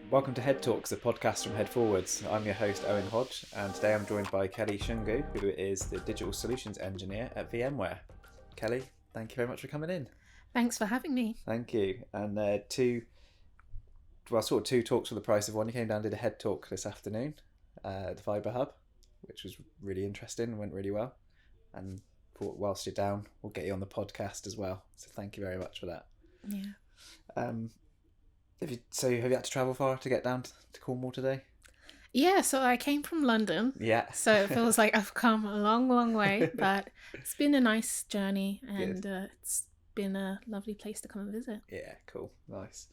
Welcome to HeadTalks, the podcast from Head Forwards. I'm your host, Owen Hodge, and today I'm joined by Kelly Shungu, who is the Digital Solutions Engineer at VMware. Kelly, thank you very much for coming in. Thanks for having me. Thank you. And two talks for the price of one. You came down and did a Head Talk this afternoon at the Fibre Hub, which was really interesting and went really well. And whilst you're down, we'll get you on the podcast as well. So thank you very much for that. Yeah. Have you had to travel far to get down to Cornwall today? Yeah, so I came from London. Yeah. So it feels like I've come a long, long way, but it's been a nice journey and it's been a lovely place to come and visit. Yeah, cool. Nice.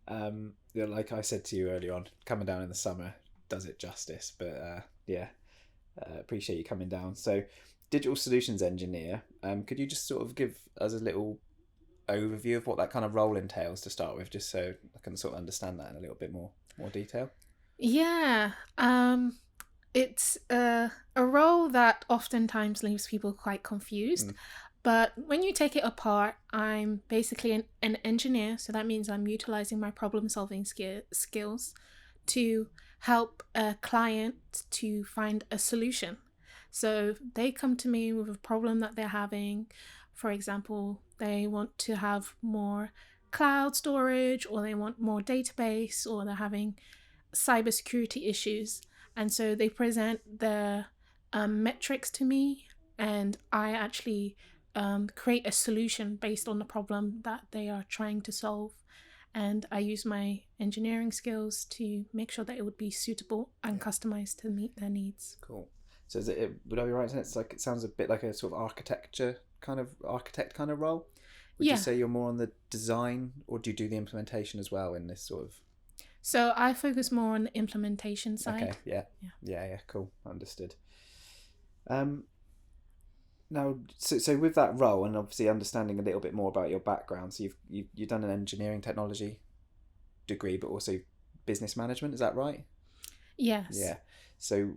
Like I said to you earlier on, coming down in the summer does it justice, but appreciate you coming down. So, Digital Solutions Engineer, could you just sort of give us a little overview of what that kind of role entails to start with, just so I can sort of understand that in a little bit more detail? Yeah, it's a role that oftentimes leaves people quite confused. But when you take it apart, I'm basically an engineer, so that means I'm utilizing my problem-solving skills to help a client to find a solution. So they come to me with a problem that they're having. For example, they want to have more cloud storage, or they want more database, or they're having cybersecurity issues. And so they present their metrics to me, and I actually create a solution based on the problem that they are trying to solve. And I use my engineering skills to make sure that it would be suitable and customized to meet their needs. Cool. So would I be right in it sounds a bit like a sort of architect kind of role? Would you say you're more on the design, or do you do the implementation as well in this sort of? So I focus more on the implementation side. Okay, yeah, cool, understood. Now, so with that role, and obviously understanding a little bit more about your background, so you've done an engineering technology degree, but also business management. Is that right? Yes. Yeah. So,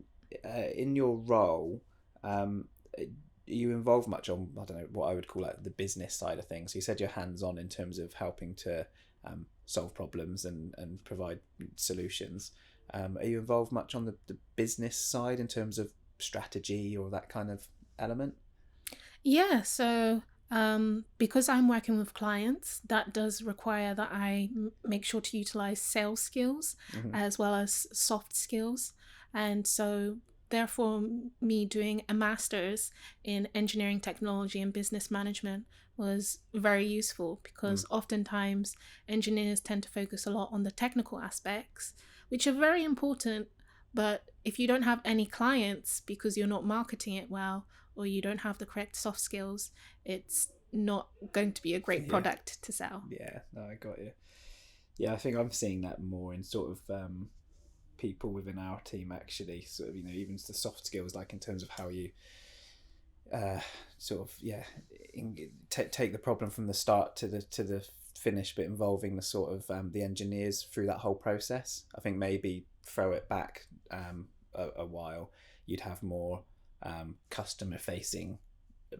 in your role, are you involved much on, I don't know, what I would call like the business side of things? So you said you're hands-on in terms of helping to solve problems and provide solutions. Are you involved much on the business side in terms of strategy or that kind of element? Yeah, so because I'm working with clients, that does require that I make sure to utilize sales skills as well as soft skills. And so therefore, me doing a master's in engineering technology and business management was very useful, because oftentimes engineers tend to focus a lot on the technical aspects, which are very important. But if you don't have any clients because you're not marketing it well, or you don't have the correct soft skills, it's not going to be a great product to sell. Yeah, no, I got you. Yeah, I think I'm seeing that more in sort of people within our team, actually. Sort of, even the soft skills, like in terms of how you take the problem from the start to the finish, but involving the sort of the engineers through that whole process. I think maybe throw it back a while, you'd have more customer facing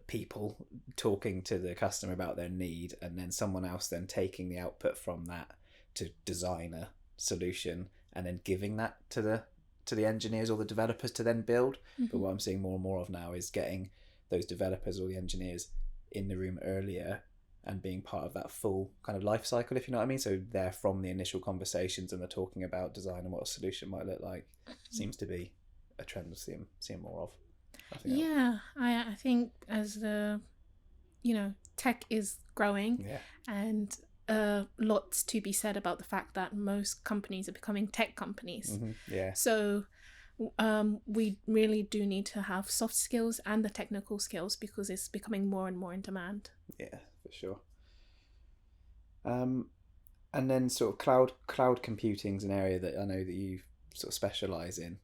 people talking to the customer about their need, and then someone else then taking the output from that to design a solution and then giving that to the engineers or the developers to then build. But what I'm seeing more and more of now is getting those developers or the engineers in the room earlier and being part of that full kind of life cycle, if you know what I mean. So they're from the initial conversations and they're talking about design and what a solution might look like. Seems to be a trend we're seeing more of. I think as the tech is growing, and lots to be said about the fact that most companies are becoming tech companies. So we really do need to have soft skills and the technical skills, because it's becoming more and more in demand. Yeah, for sure. And then sort of cloud computing is an area that I know that you sort of specialize in.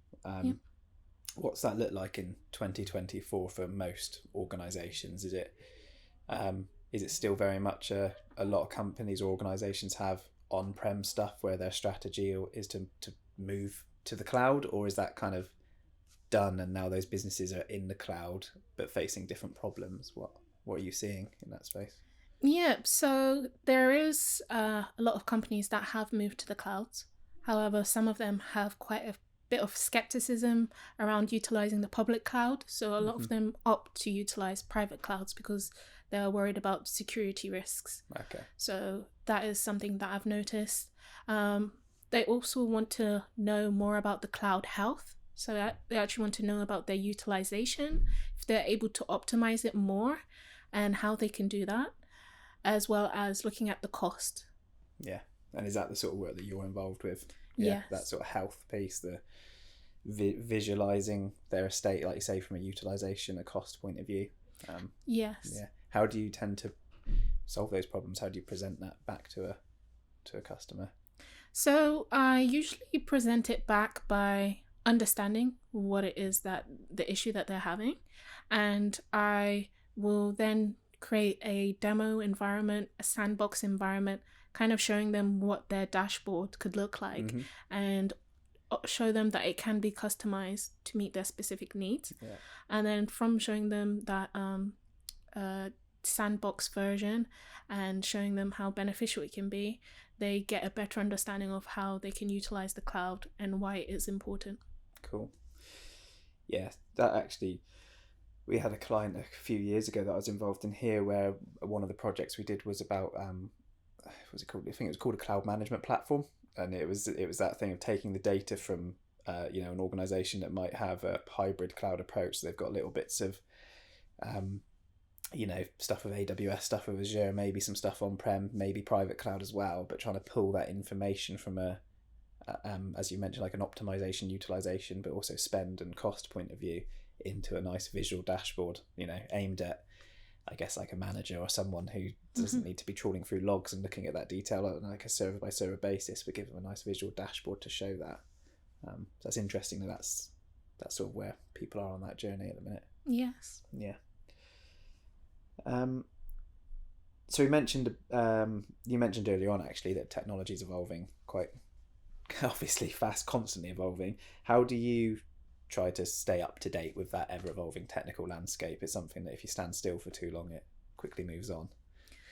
What's that look like in 2024 for most organizations? Is it still very much a lot of companies or organizations have on-prem stuff where their strategy is to move to the cloud, or is that kind of done and now those businesses are in the cloud but facing different problems? What are you seeing in that space? Yeah, so there is a lot of companies that have moved to the clouds. However, some of them have quite a bit of skepticism around utilizing the public cloud. So a lot of them opt to utilize private clouds because they're worried about security risks. Okay. So that is something that I've noticed. They also want to know more about the cloud health. So they actually want to know about their utilization, if they're able to optimize it more and how they can do that, as well as looking at the cost. Yeah. And is that the sort of work that you're involved with? Yes. That sort of health piece, the visualizing their estate, like you say, from a utilization, a cost point of view. Yes. Yeah. How do you tend to solve those problems? How do you present that back to a customer? So I usually present it back by understanding what it is that the issue that they're having, and I will then create a demo environment, a sandbox environment, kind of showing them what their dashboard could look like, and show them that it can be customized to meet their specific needs. Yeah. And then from showing them that sandbox version and showing them how beneficial it can be, they get a better understanding of how they can utilize the cloud and why it is important. Cool. Yeah, that actually, we had a client a few years ago that I was involved in here where one of the projects we did was about, what's it called? I think it was called a cloud management platform. And it was that thing of taking the data from, an organization that might have a hybrid cloud approach. So they've got little bits of, stuff with AWS, stuff with Azure, maybe some stuff on-prem, maybe private cloud as well, but trying to pull that information from as you mentioned, like an optimization, utilization, but also spend and cost point of view into a nice visual dashboard, aimed at, I guess, like a manager or someone who doesn't need to be trawling through logs and looking at that detail on like a server by server basis, but give them a nice visual dashboard to show that. So that's interesting that's sort of where people are on that journey at the minute. Yes. Yeah. So you mentioned earlier on actually that technology is evolving quite obviously fast, constantly evolving. How do you try to stay up to date with that ever-evolving technical landscape? It's something that if you stand still for too long, it quickly moves on.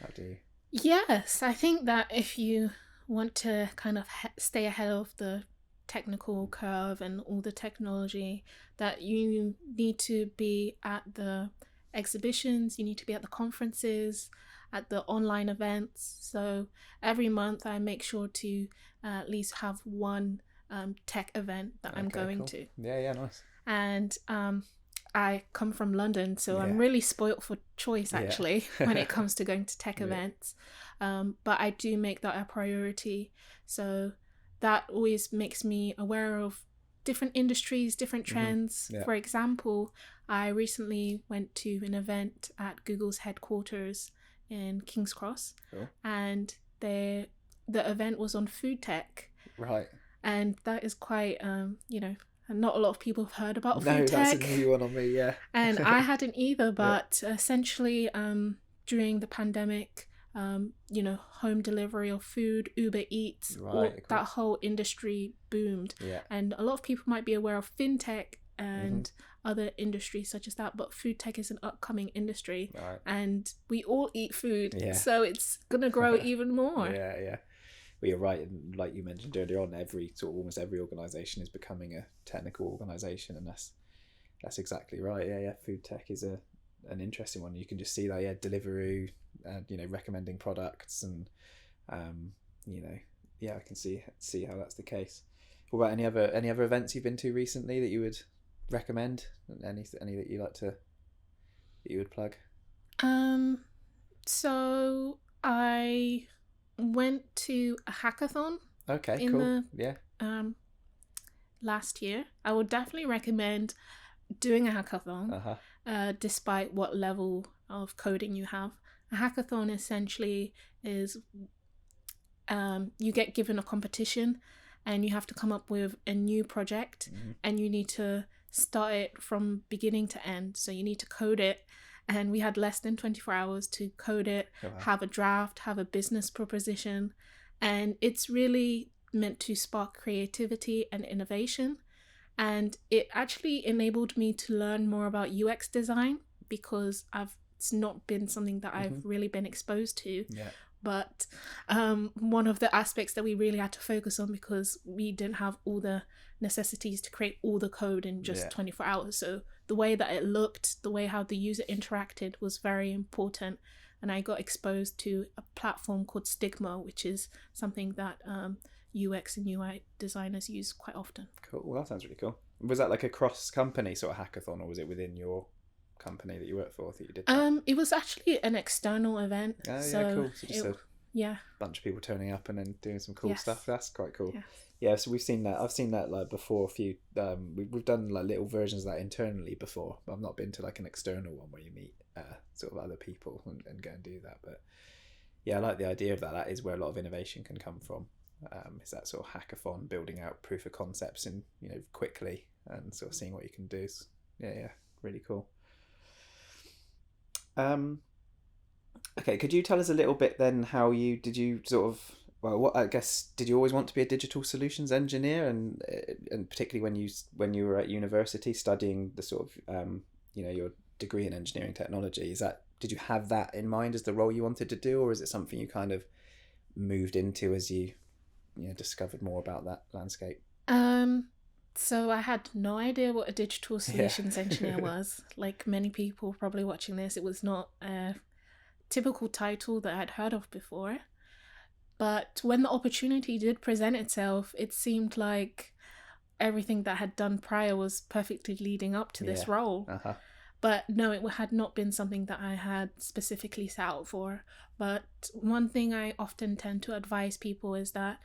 How do you? Yes, I think that if you want to kind of stay ahead of the technical curve and all the technology, that you need to be at the exhibitions, you need to be at the conferences, at the online events. So every month I make sure to at least have one tech event that I'm going to. Yeah, nice. And I come from London, so I'm really spoilt for choice actually when it comes to going to tech events. But I do make that a priority. So that always makes me aware of different industries, different trends. For example, I recently went to an event at Google's headquarters in King's Cross, and the event was on food tech. Right. And that is quite, not a lot of people have heard about food No, tech. that's a new one on me, yeah. And I hadn't either, but essentially during the pandemic, home delivery of food, Uber Eats, that whole industry boomed. Yeah. And a lot of people might be aware of fintech and other industries such as that, but food tech is an upcoming industry, and we all eat food, so it's gonna grow even more. Yeah. Well, you're right, and like you mentioned earlier on, almost every organization is becoming a technical organization, and that's exactly right. Yeah. Food tech is an interesting one. You can just see that, Deliveroo, recommending products, and I can see how that's the case. What about any other events you've been to recently that you would recommend? Any that you like that you would plug? So I went to a hackathon. Okay, cool. Last year. I would definitely recommend doing a hackathon, despite what level of coding you have. A hackathon essentially is you get given a competition and you have to come up with a new project, and you need to start it from beginning to end. So you need to code it, and we had less than 24 hours to code it, have a draft, have a business proposition, and it's really meant to spark creativity and innovation. And it actually enabled me to learn more about UX design, because it's not been something that I've really been exposed to, But one of the aspects that we really had to focus on, because we didn't have all the necessities to create all the code in just 24 hours. So the way that it looked, the way how the user interacted was very important. And I got exposed to a platform called Stigma, which is something that UX and UI designers use quite often. Cool. Well, that sounds really cool. Was that like a cross-company sort of hackathon, or was it within your company that you work for that you did that? It was actually an external event. Oh, so yeah, cool. So just a bunch of people turning up and then doing some cool stuff. That's quite cool. Yes. Yeah, so we've seen that. I've seen that like before. A few. We've done like little versions of that internally before. I've not been to like an external one where you meet sort of other people and go and do that. But yeah, I like the idea of that. That is where a lot of innovation can come from. Is that sort of hackathon, building out proof of concepts and quickly and sort of seeing what you can do. Yeah, really cool. Okay, could you tell us a little bit then how did you sort of, well, what I guess, did you always want to be a digital solutions engineer, and particularly when you were at university studying the sort of your degree in engineering technology, did you have that in mind as the role you wanted to do, or is it something you kind of moved into as you discovered more about that landscape? So I had no idea what a digital solutions engineer was. Like many people probably watching this, it was not a typical title that I'd heard of before. But when the opportunity did present itself, it seemed like everything that I had done prior was perfectly leading up to this role. Uh-huh. But no, it had not been something that I had specifically set out for. But one thing I often tend to advise people is that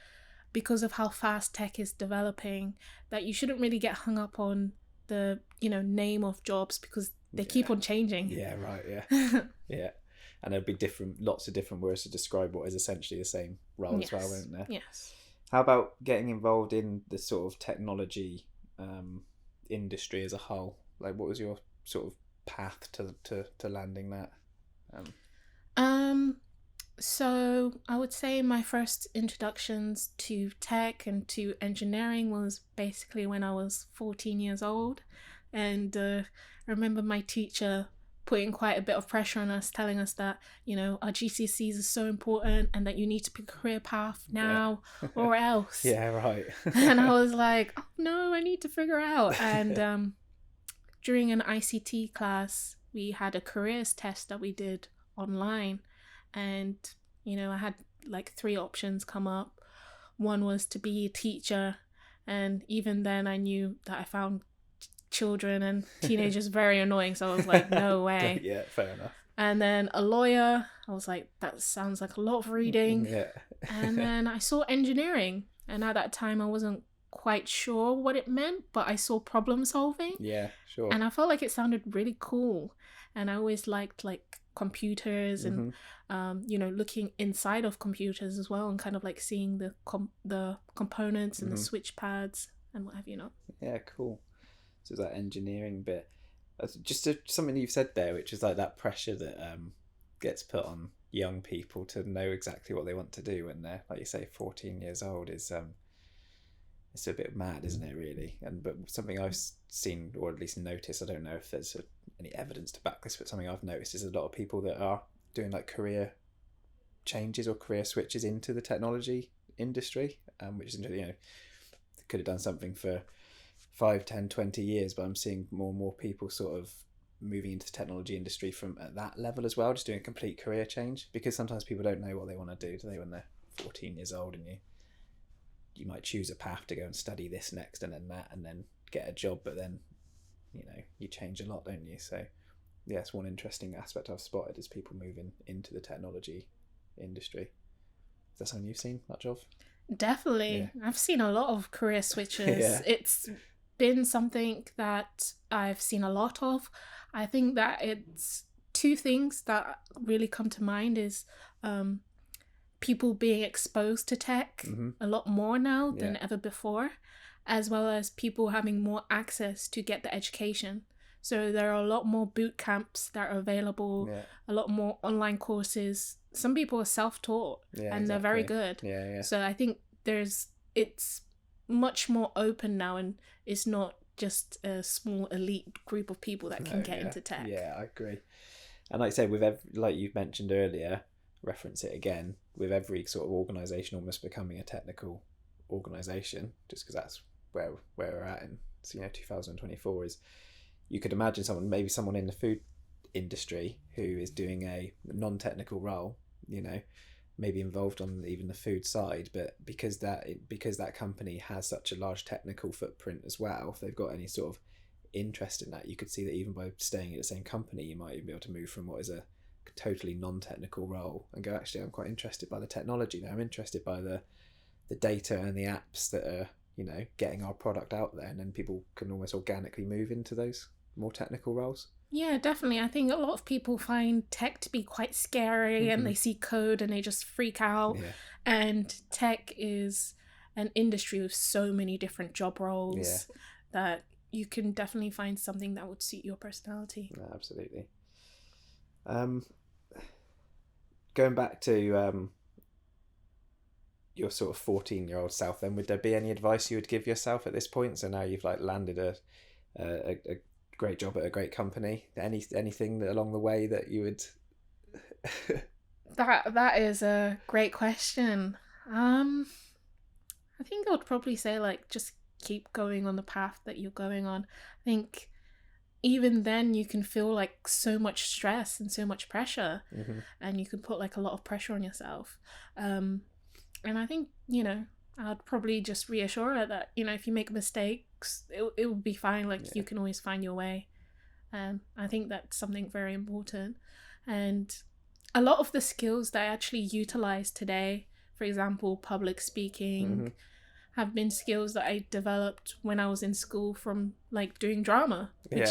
because of how fast tech is developing, that you shouldn't really get hung up on the name of jobs, because they keep on changing. Yeah, right. Yeah. Yeah. And there'll be lots of different words to describe what is essentially the same role as well, won't there? Yes. How about getting involved in the sort of technology industry as a whole? Like, what was your sort of path to landing that? So I would say my first introductions to tech and to engineering was basically when I was 14 years old. And I remember my teacher putting quite a bit of pressure on us, telling us that, our GCSEs are so important and that you need to pick a career path now or else. Yeah, right. And I was like, oh no, I need to figure out. And during an ICT class, we had a careers test that we did online. And, I had like 3 options come up. One was to be a teacher. And even then I knew that I found children and teenagers very annoying. So I was like, no way. Yeah, fair enough. And then a lawyer, I was like, that sounds like a lot of reading. Yeah. And then I saw engineering. And at that time I wasn't quite sure what it meant, but I saw problem solving. Yeah, sure. And I felt like it sounded really cool. And I always liked like computers and looking inside of computers as well, and kind of like seeing the components and the switch pads and what have you not. Yeah, cool. So that engineering bit, just something you've said there, which is like that pressure that gets put on young people to know exactly what they want to do when they're, like you say, 14 years old is it's a bit mad, isn't it, really? But something I've seen, or at least noticed, I don't know if there's any evidence to back this, but something I've noticed is a lot of people that are doing like career changes or career switches into the technology industry, which is, could have done something for 5, 10, 20 years, but I'm seeing more and more people sort of moving into the technology industry from at that level as well, just doing a complete career change, because sometimes people don't know what they want to do they, when they're 14 years old, and you might choose a path to go and study this next and then that and then get a job, but then you change a lot, don't you? So yeah, it's one interesting aspect I've spotted is people moving into the technology industry. Is that something you've seen much of? Definitely. Yeah. I've seen a lot of career switches. Yeah. It's been something that I've seen a lot of. I think that it's 2 things that really come to mind is people being exposed to tech a lot more now than ever before, as well as people having more access to get the education. So there are a lot more boot camps that are available, a lot more online courses. Some people are self-taught and they're very good. Yeah. So I think it's much more open now, and it's not just a small elite group of people that can get into tech. Yeah, I agree. And like I say, like you mentioned earlier, reference it again, with every sort of organisation almost becoming a technical organisation, just because that's where we're at in 2024, is you could imagine someone in the food industry who is doing a non-technical role, maybe involved on even the food side, but because that company has such a large technical footprint as well, if they've got any sort of interest in that, you could see that even by staying at the same company, you might even be able to move from what is a totally non-technical role and go, actually, I'm quite interested by the technology now, I'm interested by the data and the apps that are getting our product out there, and then people can almost organically move into those more technical roles. Yeah, definitely. I think a lot of people find tech to be quite scary, and they see code and they just freak out. Yeah. And tech is an industry with so many different job roles that you can definitely find something that would suit your personality. Yeah, absolutely. Going back to your sort of 14-year-old self, then would there be any advice you would give yourself at this point? So now you've landed a great job at a great company. Anything along the way that you would? That is a great question. I think I would probably say just keep going on the path that you're going on. I think even then you can feel so much stress and so much pressure, and you can put a lot of pressure on yourself. And I think I'd probably just reassure her that if you make mistakes, it will be fine. You can always find your way. I think that's something very important. And a lot of the skills that I actually utilize today, for example, public speaking, have been skills that I developed when I was in school from doing drama, which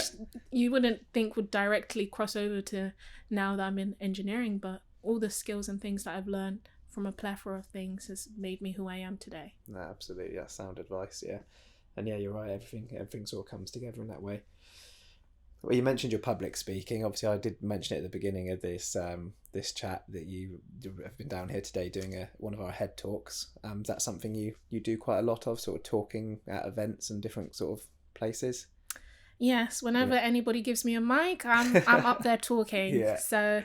you wouldn't think would directly cross over to now that I'm in engineering, but all the skills and things that I've learned from a plethora of things has made me who I am today. No, absolutely, that's sound advice. And you're right, everything sort of comes together in that way. Well, you mentioned your public speaking. Obviously, I did mention it at the beginning of this chat that you have been down here today doing one of our head talks. Is that something you do quite a lot of, sort of talking at events and different sort of places? Yes, whenever anybody gives me a mic, I'm up there talking. So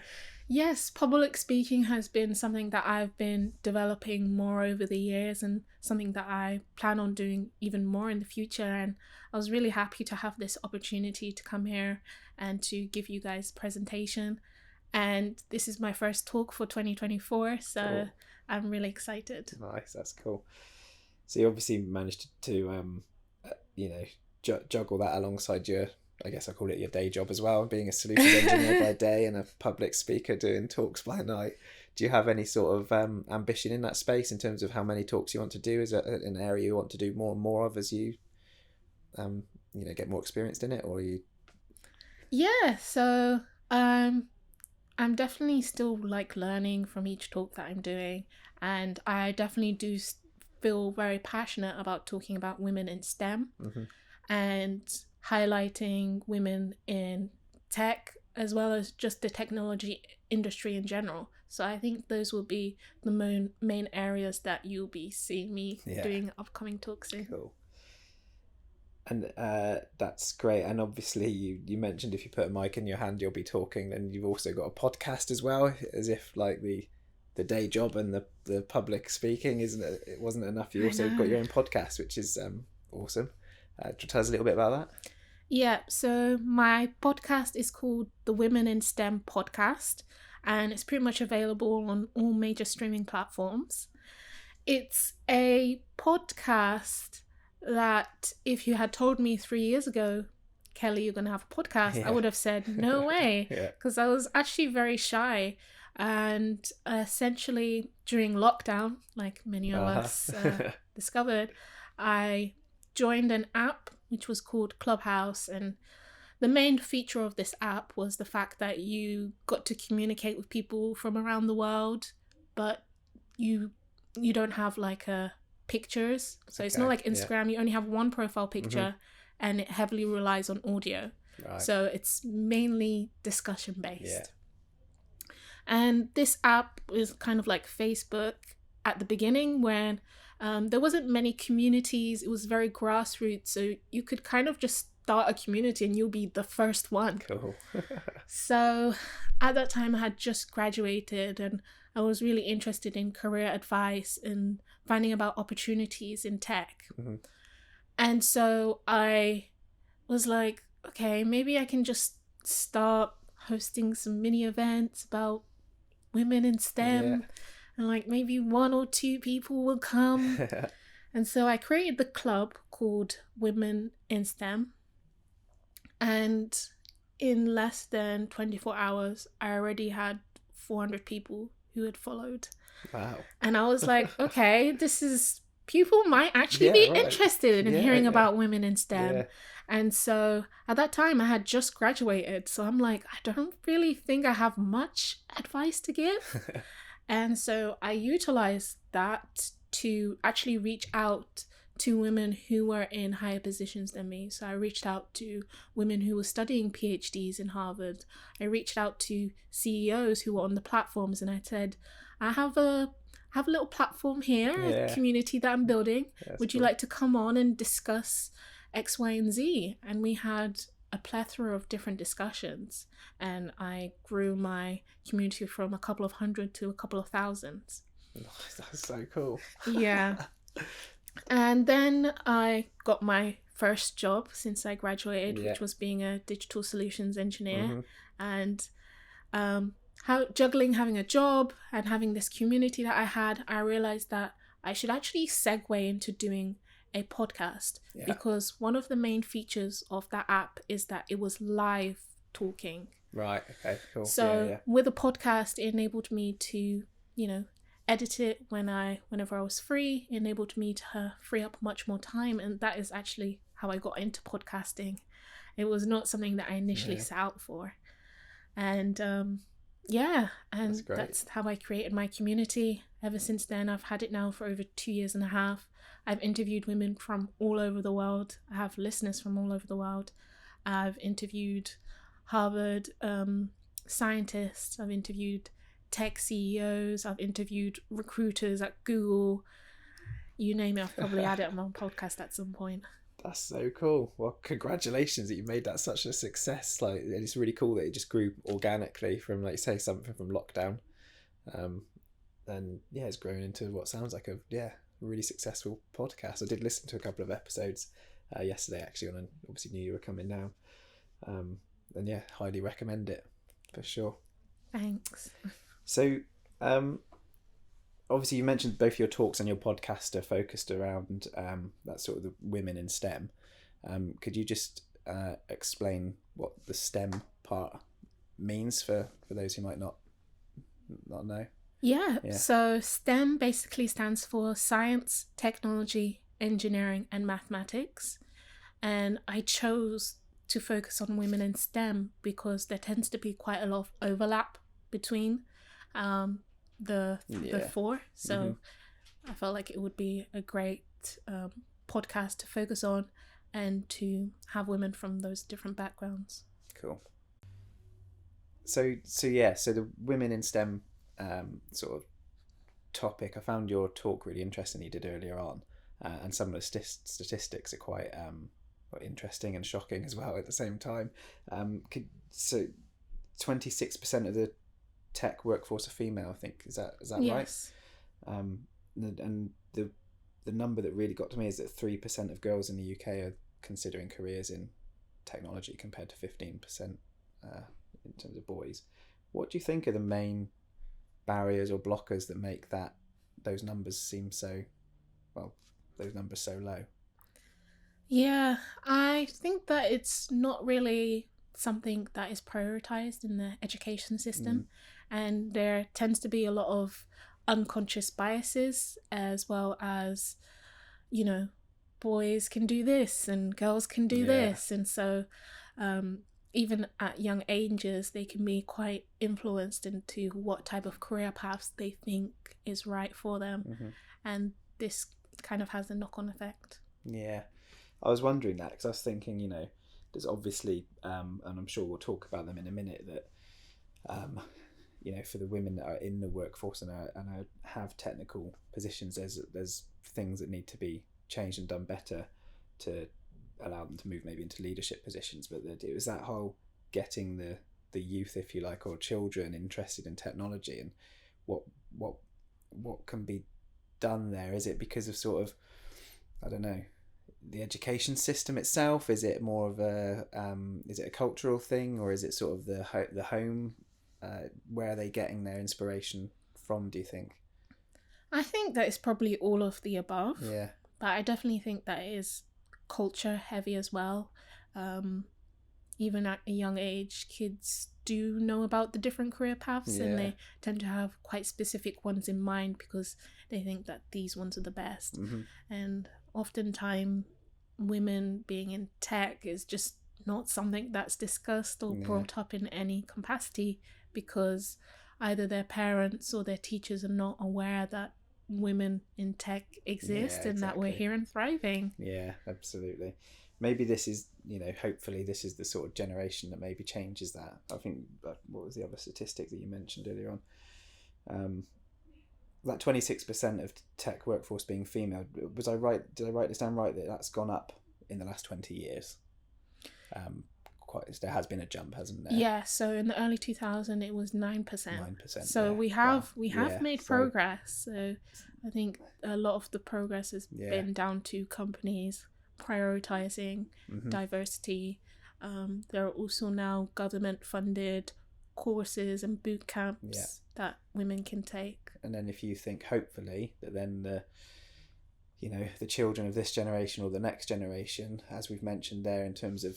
yes, public speaking has been something that I've been developing more over the years, and something that I plan on doing even more in the future. And I was really happy to have this opportunity to come here and to give you guys a presentation. And this is my first talk for 2024, so cool. I'm really excited. Nice, that's cool. So you obviously managed to juggle that alongside your, I guess I call it your day job as well, being a solutions engineer by day and a public speaker doing talks by night. Do you have any sort of ambition in that space in terms of how many talks you want to do? Is it an area you want to do more and more of as you get more experienced in it, or you? Yeah, so I'm definitely still learning from each talk that I'm doing, and I definitely do feel very passionate about talking about women in STEM and highlighting women in tech, as well as just the technology industry in general. So I think those will be the main areas that you'll be seeing me doing upcoming talks in. Cool. And that's great. And obviously you mentioned if you put a mic in your hand, you'll be talking, and you've also got a podcast as well, as if the day job and the public speaking it wasn't enough. You also got your own podcast, which is awesome. Tell us a little bit about that. Yeah, so my podcast is called the Women in STEM Podcast, and it's pretty much available on all major streaming platforms. It's a podcast that if you had told me 3 years ago, Kelly, you're going to have a podcast, I would have said, no way, because I was actually very shy. And essentially during lockdown, like many of us discovered, I joined an app which was called Clubhouse, and the main feature of this app was the fact that you got to communicate with people from around the world, but you don't have pictures, so it's not like Instagram. You only have one profile picture, and it heavily relies on audio, so it's mainly discussion based. And this app is kind of like Facebook at the beginning, when there wasn't many communities. It was very grassroots, so you could kind of just start a community and you'll be the first one. Cool. So at that time I had just graduated, and I was really interested in career advice and finding about opportunities in tech. Mm-hmm. And so I was like, okay, maybe I can just start hosting some mini events about women in STEM, and like maybe 1 or 2 people will come. And so I created the club called Women in STEM, and in less than 24 hours I already had 400 people who had followed. Wow. And I was like, okay, this is, people might actually be interested in hearing about women in STEM. Yeah. And so at that time I had just graduated, so I'm like, I don't really think I have much advice to give. And so I utilized that to actually reach out to women who were in higher positions than me. So I reached out to women who were studying PhDs in Harvard. I reached out to CEOs who were on the platforms, and I said, I have a little platform here, a community that I'm building. Would you like to come on and discuss X, Y, and Z? And we had a plethora of different discussions, and I grew my community from a couple of hundred to a couple of thousands. That's so cool. Yeah. And then I got my first job since I graduated, which was being a digital solutions engineer. And juggling having a job and having this community that I had, I realized that I should actually segue into doing a podcast, because one of the main features of that app is that it was live talking. Right. Okay. Cool. So with a podcast, it enabled me to, edit it whenever I was free. It enabled me to free up much more time, and that is actually how I got into podcasting. It was not something that I initially set out for, and that's how I created my community. Ever since then, I've had it now for over 2.5 years. I've interviewed women from all over the world. I have listeners from all over the world. I've interviewed Harvard scientists. I've interviewed tech CEOs. I've interviewed recruiters at Google. You name it, I've probably had it on my podcast at some point. That's so cool. Well, congratulations that you made that such a success. Like, it's really cool that it just grew organically from, like you say, something from lockdown. And it's grown into what sounds like a really successful podcast. I did listen to a couple of episodes yesterday, actually, and obviously knew you were coming now. And highly recommend it for sure. Thanks. So, obviously you mentioned both your talks and your podcast are focused around that sort of the women in STEM. Could you just explain what the STEM part means for those who might not know? Yeah. So STEM basically stands for science, technology, engineering, and mathematics. And I chose to focus on women in STEM because there tends to be quite a lot of overlap between the four. So I felt like it would be a great podcast to focus on and to have women from those different backgrounds. Cool. So the women in STEM sort of topic, I found your talk really interesting you did earlier on, and some of the statistics are quite interesting and shocking as well at the same time. So 26% of the tech workforce are female, I think. Is that yes. Right? And the number that really got to me is that 3% of girls in the UK are considering careers in technology compared to 15% in terms of boys. What do you think are the main barriers or blockers that make those numbers so low? Yeah, I think that it's not really something that is prioritized in the education system, and there tends to be a lot of unconscious biases, as well as, boys can do this and girls can do this, and so even at young ages they can be quite influenced into what type of career paths they think is right for them, and this kind of has a knock-on effect. I was wondering that because I was thinking, there's obviously, and I'm sure we'll talk about them in a minute, that, for the women that are in the workforce and have technical positions, there's things that need to be changed and done better to allow them to move maybe into leadership positions. But it was that whole getting the youth, if you like, or children interested in technology, and what can be done there? Is it because of sort of, I don't know, the education system itself? Is it more of a is it a cultural thing, or is it sort of the home? Where are they getting their inspiration from, do you think? I think that it's probably all of the above. Yeah. But I definitely think that it is culture heavy as well. Even at a young age, kids do know about the different career paths, and they tend to have quite specific ones in mind because they think that these ones are the best. Mm-hmm. And oftentimes, women being in tech is just not something that's discussed or brought up in any capacity, because either their parents or their teachers are not aware that women in tech exist and that we're here and thriving. Yeah, absolutely. Maybe this is, hopefully this is the sort of generation that maybe changes that. I think, what was the other statistic that you mentioned earlier on? That 26% of tech workforce being female. Was I right? Did I write this down right, that that's gone up in the last 20 years? There has been a jump, hasn't there? Yeah, so in the early 2000s it was 9%. 9%. So we have made progress. So I think a lot of the progress has been down to companies prioritizing diversity. There are also now government funded courses and boot camps that women can take. And then if you think, hopefully, that then the children of this generation or the next generation, as we've mentioned there, in terms of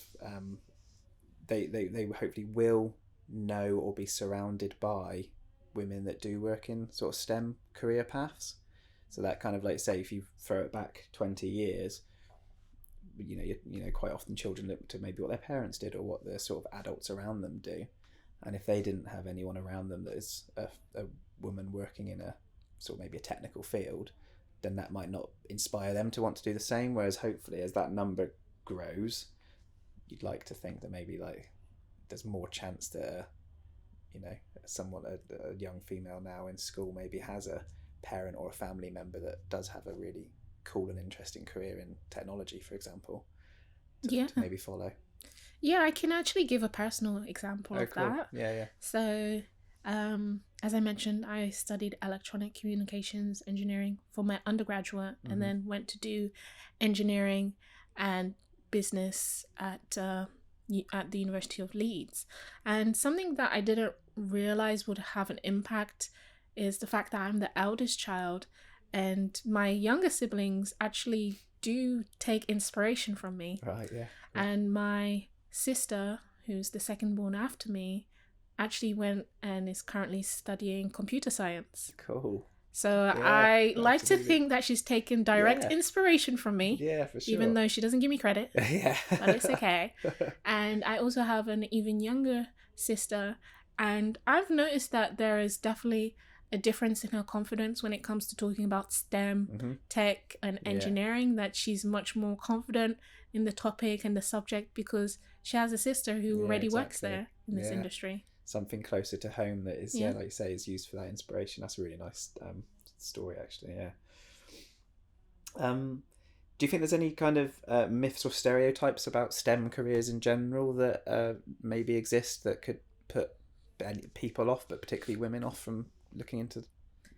they hopefully will know or be surrounded by women that do work in sort of STEM career paths. So that kind of, like, say, if you throw it back 20 years, quite often children look to maybe what their parents did or what the sort of adults around them do. And if they didn't have anyone around them that is a woman working in a sort of maybe a technical field, then that might not inspire them to want to do the same. Whereas hopefully, as that number grows, you'd like to think that maybe, like, there's more chance that a young female now in school maybe has a parent or a family member that does have a really cool and interesting career in technology, for example, to maybe follow. Yeah, I can actually give a personal example of that. Yeah. So, as I mentioned, I studied electronic communications engineering for my undergraduate, and then went to do engineering and business at the University of Leeds. And something that I didn't realize would have an impact is the fact that I'm the eldest child, and my younger siblings actually do take inspiration from me. Right, yeah. And my sister, who's the second born after me, actually went and is currently studying computer science. Cool. So I like to think that she's taken direct inspiration from me. Yeah, for sure. Even though she doesn't give me credit. Yeah. But it's okay. And I also have an even younger sister. And I've noticed that there is definitely a difference in her confidence when it comes to talking about STEM, tech, and engineering, that she's much more confident in the topic and the subject because she has a sister who already works there in this industry. Something closer to home that is, like you say, is used for that inspiration. That's a really nice story, actually, Do you think there's any kind of myths or stereotypes about STEM careers in general that maybe exist that could put people off, but particularly women off, from looking into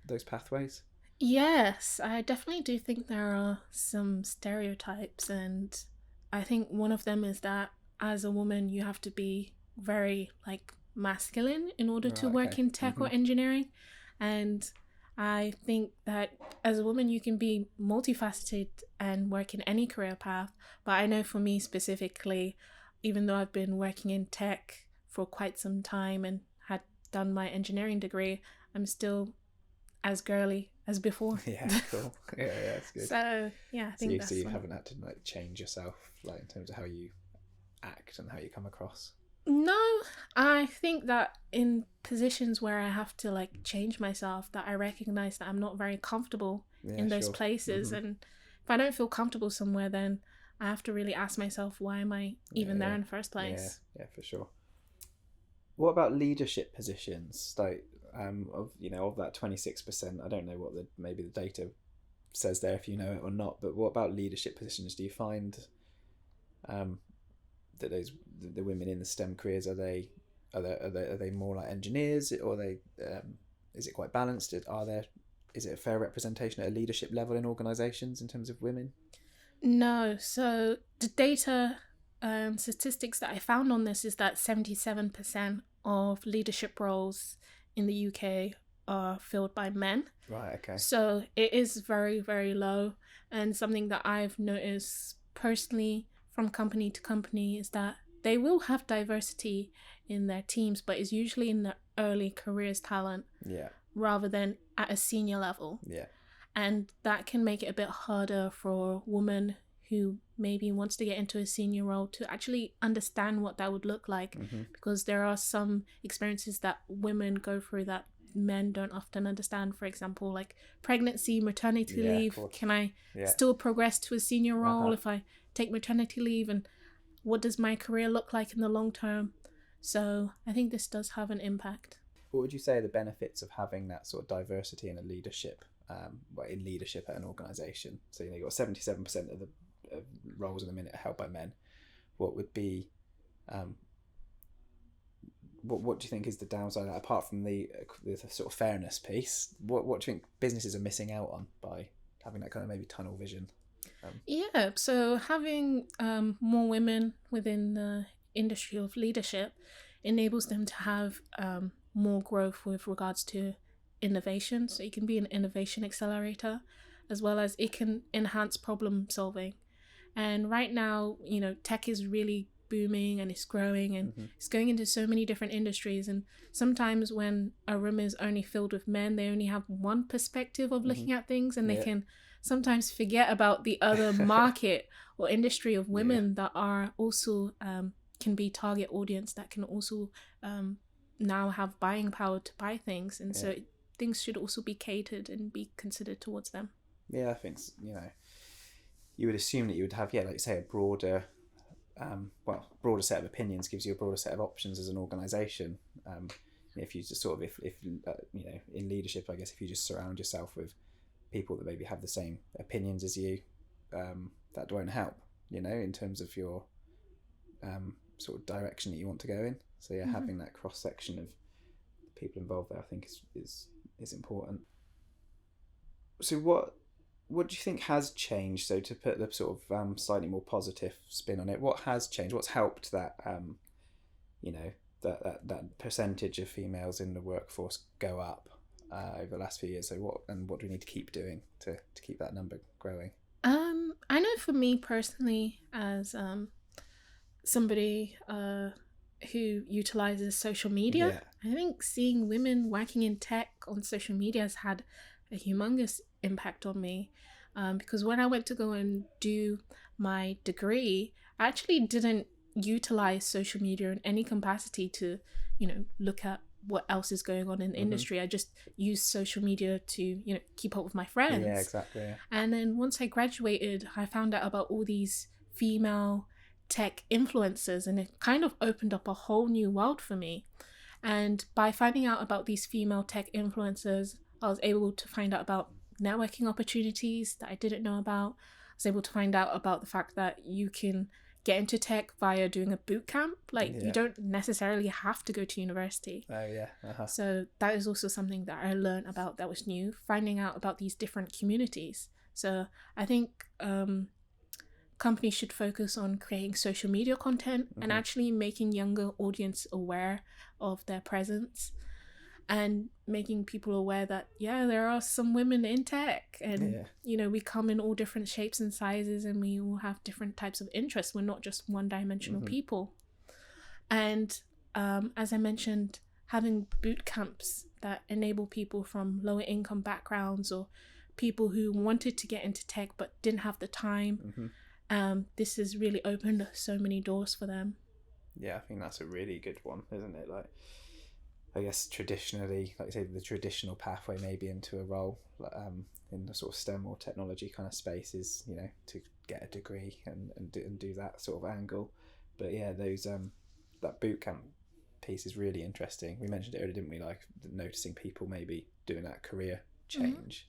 those pathways? Yes, I definitely do think there are some stereotypes, and I think one of them is that as a woman you have to be very masculine in order to work in tech or engineering. And I think that as a woman you can be multifaceted and work in any career path, but I know for me specifically, even though I've been working in tech for quite some time and had done my engineering degree, I'm still as girly as before. Yeah, cool. Yeah, that's good. So I think so you haven't had to change yourself, in terms of how you act and how you come across? No, I think that in positions where I have to change myself, that I recognize that I'm not very comfortable in those places. And if I don't feel comfortable somewhere, then I have to really ask myself, why am I even there in the first place? Yeah, for sure. What about leadership positions? Of that 26%, I don't know what maybe the data says there, if you know it or not, but what about leadership positions? Do you find that the women in the STEM careers, are they more like engineers, or are they is it quite balanced? Is it a fair representation at a leadership level in organisations in terms of women? No. So the data statistics that I found on this is that 77% of leadership roles in the UK are filled by men. Right, okay. So it is very, very low. And something that I've noticed personally from company to company is that they will have diversity in their teams, but it's usually in the early careers talent rather than at a senior level. Yeah. And that can make it a bit harder for a woman who maybe wants to get into a senior role to actually understand what that would look like, because there are some experiences that women go through that men don't often understand. For example, like pregnancy, maternity leave. Can I still progress to a senior role if I take maternity leave? And what does my career look like in the long term? So I think this does have an impact. What would you say are the benefits of having that sort of diversity in a leadership, in leadership at an organisation? So you've got 77% of the roles in the minute are held by men. What would be, what do you think is the downside, apart from the sort of fairness piece? What do you think businesses are missing out on by having that kind of maybe tunnel vision? So having more women within the industry of leadership enables them to have more growth with regards to innovation. So it can be an innovation accelerator, as well as it can enhance problem solving. And right now, tech is really booming and it's growing and it's going into so many different industries. And sometimes when a room is only filled with men, they only have one perspective of looking at things, and they can sometimes forget about the other market or industry of women that are also can be target audience, that can also now have buying power to buy things. And so things should also be catered and be considered towards them. Yeah, I think, you would assume that you would have, like you say, a broader set of opinions gives you a broader set of options as an organisation. If you just sort of, if in leadership, I guess if you just surround yourself with people that maybe have the same opinions as you, that won't help, in terms of your sort of direction that you want to go in. So having that cross section of people involved there, I think is important. So what do you think has changed? So to put the sort of slightly more positive spin on it, what has changed? What's helped that that percentage of females in the workforce go up over the last few years? So what do we need to keep doing to keep that number growing? I know for me personally, as somebody who utilizes social media, I think seeing women working in tech on social media has had a humongous impact on me, because when I went to go and do my degree, I actually didn't utilize social media in any capacity to look at what else is going on in the industry. I just used social media to keep up with my friends. Exactly. And then once I graduated, I found out about all these female tech influencers, and it kind of opened up a whole new world for me. And by finding out about these female tech influencers, I was able to find out about networking opportunities that I didn't know about. I was able to find out about the fact that you can get into tech via doing a boot camp. You don't necessarily have to go to university. So that is also something that I learned about that was new, finding out about these different communities. So I think companies should focus on creating social media content and actually making younger audience aware of their presence, and making people aware that there are some women in tech, and we come in all different shapes and sizes, and we all have different types of interests. We're not just one-dimensional people. And as I mentioned, having boot camps that enable people from lower income backgrounds or people who wanted to get into tech but didn't have the time, this has really opened so many doors for them. I think that's a really good one, isn't it? I guess traditionally, like you say, the traditional pathway maybe into a role in the sort of STEM or technology kind of space is, to get a degree and do that sort of angle. But those that boot camp piece is really interesting. We mentioned it earlier, didn't we? Like noticing people maybe doing that career change.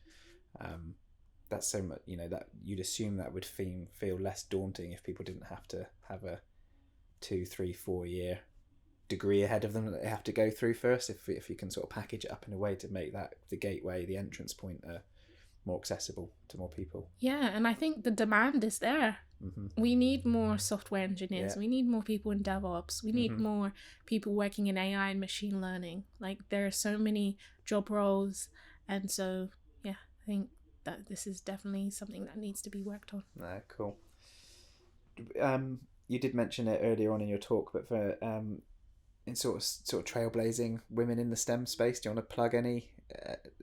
That's so much, that you'd assume that would feel less daunting if people didn't have to have a 2, 3, 4 year degree ahead of them that they have to go through first. If you can sort of package it up in a way to make that the gateway, the entrance point, more accessible to more people. Yeah, and I think the demand is there. We need more software engineers. We need more people in DevOps. We need more people working in AI and machine learning. Like, there are so many job roles, and so I think that this is definitely something that needs to be worked on. Cool. You did mention it earlier on in your talk, but for in sort of trailblazing women in the STEM space, do you want to plug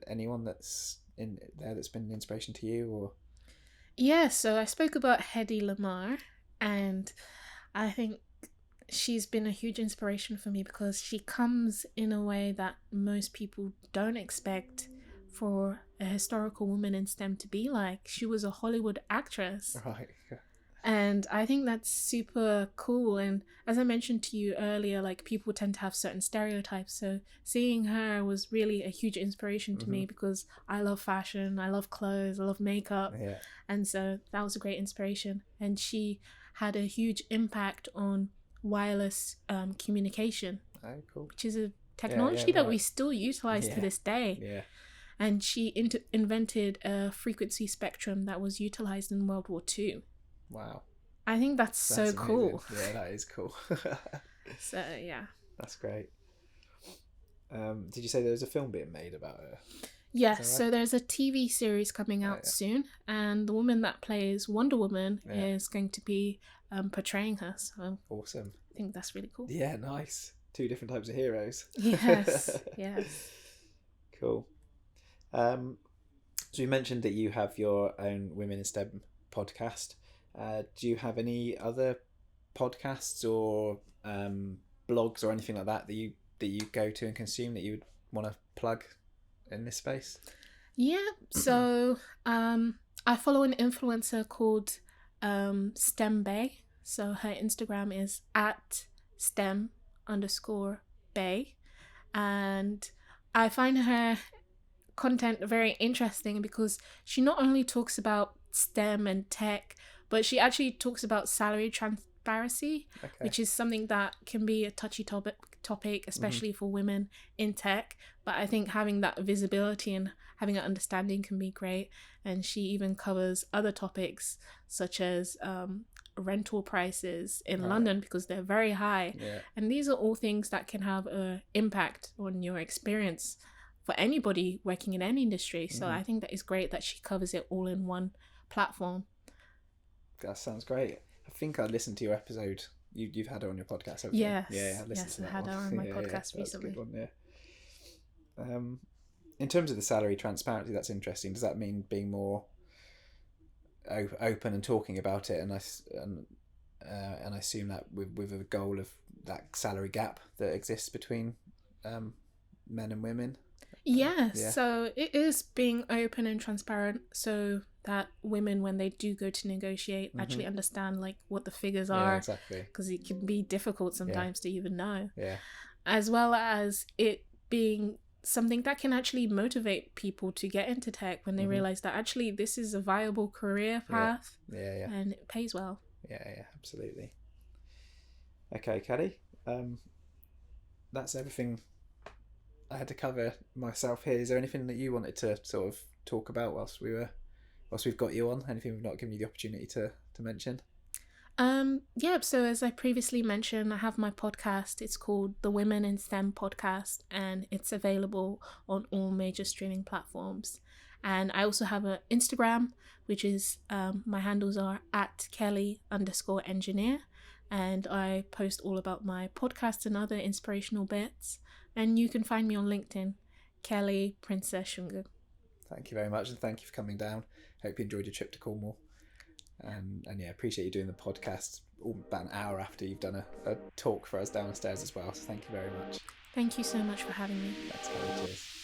anyone that's in there that's been an inspiration to you? Or So I spoke about Hedy Lamarr, and I think she's been a huge inspiration for me because she comes in a way that most people don't expect for a historical woman in STEM to be like. She was a Hollywood actress. Right. And I think that's super cool. And as I mentioned to you earlier, like, people tend to have certain stereotypes. So seeing her was really a huge inspiration to me because I love fashion, I love clothes, I love makeup. Yeah. And so that was a great inspiration. And she had a huge impact on wireless communication. Oh, cool. Which is a technology that we still utilize to this day. Yeah. And she invented a frequency spectrum that was utilized in World War II. Wow. I think that's so amazing. Cool. Yeah, that is cool. So, yeah. That's great. Did you say there was a film being made about her? Yes, right? So there's a TV series coming out soon, and the woman that plays Wonder Woman is going to be portraying her. So awesome. I think that's really cool. Yeah, nice. 2 different types of heroes. Yes, yes. Cool. So you mentioned that you have your own Women in STEM podcast. Do you have any other podcasts or blogs or anything like that you go to and consume that you would want to plug in this space? Yeah, so I follow an influencer called STEM Bay. So her Instagram is @STEM_Bay, and I find her content very interesting because she not only talks about STEM and tech, but she actually talks about salary transparency, which is something that can be a touchy topic, especially for women in tech. But I think having that visibility and having an understanding can be great. And she even covers other topics such as rental prices in London because they're very high. Yeah. And these are all things that can have an impact on your experience for anybody working in any industry. So I think that is great that she covers it all in one platform. That sounds great. I think I listened to your episode. You've had her on your podcast, haven't you? Yes. Yeah, I listened to that. I had her on my podcast recently. That's a good one, in terms of the salary transparency, that's interesting. Does that mean being more open and talking about it? And I assume that with a goal of that salary gap that exists between men and women. So it is being open and transparent so that women, when they do go to negotiate, actually understand like what the figures are. Exactly. Because it can be difficult sometimes to even know. Yeah. As well as it being something that can actually motivate people to get into tech when they realize that actually this is a viable career path. Yeah. And it pays well. Yeah, absolutely. Okay, Kelly. That's everything I had to cover myself here. Is there anything that you wanted to sort of talk about whilst we've got you on? Anything we've not given you the opportunity to mention? So as I previously mentioned, I have my podcast. It's called the Women in STEM Podcast, and it's available on all major streaming platforms. And I also have an Instagram, which is my handles are @Kelly_engineer, and I post all about my podcast and other inspirational bits. And you can find me on LinkedIn, Kelly Princess Shungu. Thank you very much, and thank you for coming down. Hope you enjoyed your trip to Cornwall. And appreciate you doing the podcast about an hour after you've done a talk for us downstairs as well. So thank you very much. Thank you so much for having me. That's great. Cheers.